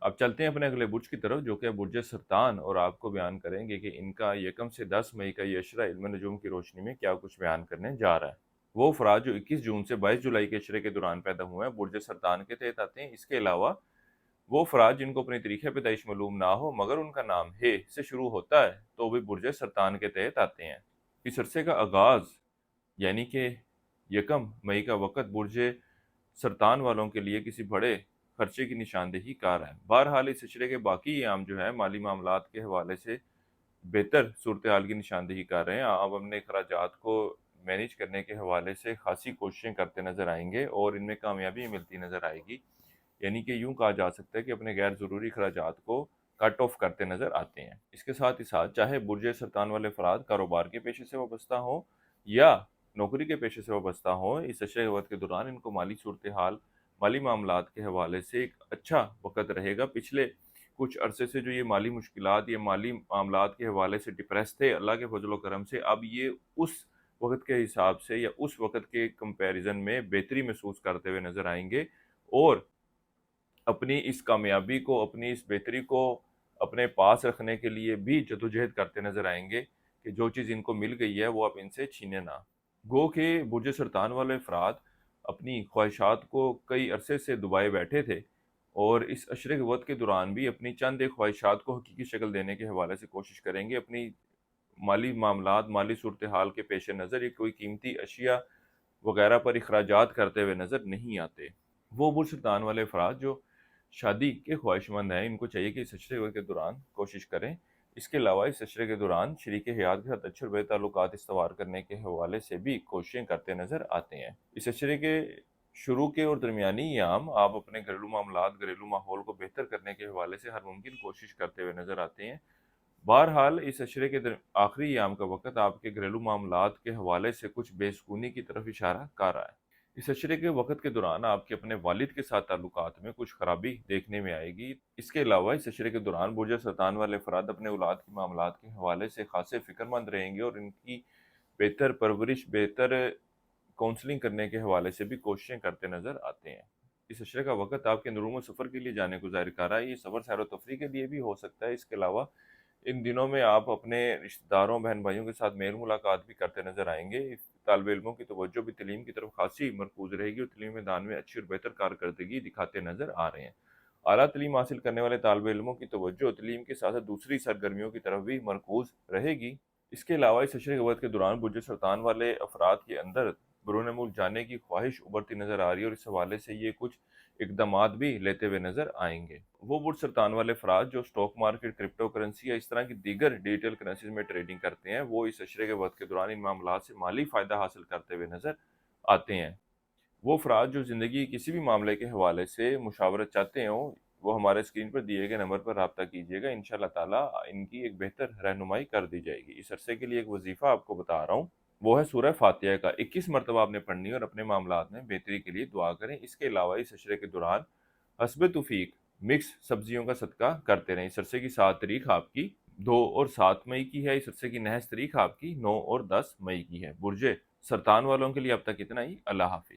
अब चलते हैं अपने अगले बुर्ज की तरफ, जो कि है बुर्ज सरतान, और आपको बयान करेंगे कि इनका यकम से 10 मई का ये अशरा इल्म नजूम की रोशनी में क्या कुछ बयान करने जा रहा है। वो अफराद जो 21 जून से 22 जुलाई के अशरे के दौरान पैदा हुए हैं, बुर्ज सरतान के तहत आते हैं। इसके अलावा वो अफराद जिनको अपनी तारीख पैदाइश मालूम ना हो मगर उनका नाम हे से शुरू होता है, तो भी बुर्ज सरतान के तहत आते हैं। इस अरसे का आगाज़ यानी कि यकम मई का वक़्त बुर्ज सरतान वालों के लिए किसी बड़े खर्चे की निशानदेही कार है। बहरहाल इस अशरे के बाकी अयाम जो है माली मामलात के हवाले से बेहतर सूरत हाल की निशानदेही कर रहे हैं। आप अपने अखराजात को मैनेज करने के हवाले से खासी कोशिशें करते नज़र आएंगे और इनमें कामयाबी मिलती नज़र आएगी। यानी कि यूँ कहा जा सकता है कि अपने गैर ज़रूरी अखराजात को कट ऑफ करते नज़र आते हैं। इसके साथ ही साथ चाहे बुर्ज सरतान वाले अफराद कारोबार के पेशे से वाबस्ता हों या नौकरी के पेशे से वाबस्ता हों, इस अशरे वक़्त के दौरान इनको माली सूरत हाल, माली मामलात के हवाले से एक अच्छा वक़्त रहेगा। पिछले कुछ अरसे से जो ये माली मुश्किलात, ये माली मामलात के हवाले से डिप्रेस थे, अल्लाह के फज़ल व करम से अब ये उस वक़्त के हिसाब से या उस वक़्त के कंपैरिज़न में बेहतरी महसूस करते हुए नज़र आएँगे और अपनी इस कामयाबी को, अपनी इस बेहतरी को अपने पास रखने के लिए भी जदोजहद करते नज़र आएँगे कि जो चीज़ इनको मिल गई है वो अब इनसे छीने ना। गो के बुर्ज सरतान वाले अफराद अपनी ख्वाहिशात को कई अरसे से दबाए बैठे थे और इस अशरे के वक़्त के दौरान भी अपनी चंद एक ख्वाहिशात को हकीकी शक्ल देने के हवाले से कोशिश करेंगे। अपनी माली मामलात, माली सूरत हाल के पेश नज़र ये कोई कीमती अशिया वगैरह पर अखराजात करते हुए नज़र नहीं आते। वो बुर्ज सरतान वाले अफराद जो शादी के ख्वाहिशमंद हैं, इनको चाहिए कि इस अशरे के दौरान कोशिश करें। इसके अलावा इस अशरे के दौरान शरीके हयात के साथ अच्छे और बेहतर ताल्लुकात इस्तवार करने के हवाले से भी कोशिशें करते नज़र आते हैं। इस अशरे के शुरू के और दरमियानी अयाम आप अपने घरेलू मामलात, घरेलू माहौल को बेहतर करने के हवाले से हर मुमकिन कोशिश करते हुए नज़र आते हैं। बहरहाल इस अशरे के आखिरी अयाम का वक़्त आपके घरेलू मामलात के हवाले से कुछ बेसुकूनी की तरफ इशारा कर रहा है। इस अशरे के वक़्त के दौरान आपके अपने वालिद के साथ ताल्लुकात में कुछ खराबी देखने में आएगी। इसके अलावा इस अशरे के दौरान बुर्ज सरतान वाले अफराद अपने औलाद के मामलात के हवाले से खासे फ़िक्रमंद रहेंगे और इनकी बेहतर परवरिश, बेहतर काउंसलिंग करने के हवाले से भी कोशिशें करते नज़र आते हैं। इस अशरे का वक़्त आपके अंदरूनी सफ़र के लिए जाने को ज़ाहिर कर रहा है। ये सफ़र सैर व तफरीह के लिए भी हो सकता है। इसके अलावा इन दिनों में आप अपने रिश्तेदारों, बहन-भाइयों के साथ मेल-मुलाकात भी करते नज़र आएँगे। तालिब इल्मों की तवज्जो भी तालीम की तरफ खासी मरकूज़ रहेगी और तालीमी मैदान में अच्छी और बेहतर कारकर्दगी दिखाते नज़र आ रहे हैं। आला तालीम हासिल करने वाले तालिब इल्मों की तवज्जो तालीम के साथ-साथ दूसरी सरगर्मियों की तरफ भी मरकूज़ रहेगी। इसके अलावा इस अशरे के वक़्त के दौरान बुर्ज सरतान वाले अफराद के अंदर बैरून मुल्क जाने की ख्वाहिश उभरती नज़र आ रही है और इस हवाले से ये कुछ इक़दामात भी लेते हुए नज़र आएँगे। वो बुर्ज सरतान वाले अफराद जो स्टॉक मार्केट, क्रिप्टो करेंसी या इस तरह की दीगर डिजिटल करेंसीज़ में ट्रेडिंग करते हैं, वो इस अशरे के वक़्त के दौरान इन मामलात से माली फ़ायदा हासिल करते हुए नज़र आते हैं। वो अफराद जो ज़िंदगी के किसी भी मामले के हवाले से मुशावरत चाहते हों, वो हमारे स्क्रीन पर दिए गए नंबर पर राब्ता कीजिएगा। इंशाअल्लाह ताला इनकी एक बेहतर रहनुमाई कर दी जाएगी। इस अरसे के लिए एक वज़ीफ़ा आपको बता रहा हूँ, वो है सूरह फ़ातिहा का 21 मरतबा आपने पढ़नी है और अपने मामलात में बेहतरी के लिए दुआ करें। इसके अलावा इस अशरे के दौरान हस्ब तौफ़ीक मिक्स सब्जियों का सदका करते रहें। इस अरसे की 7 तारीख आपकी 2 और 7 मई की है। इस अरसे की नहस तारीख आपकी 9 और 10 मई की है। बुर्ज सरतान वालों के लिए अब तक इतना ही। अल्लाह हाफ़िज़।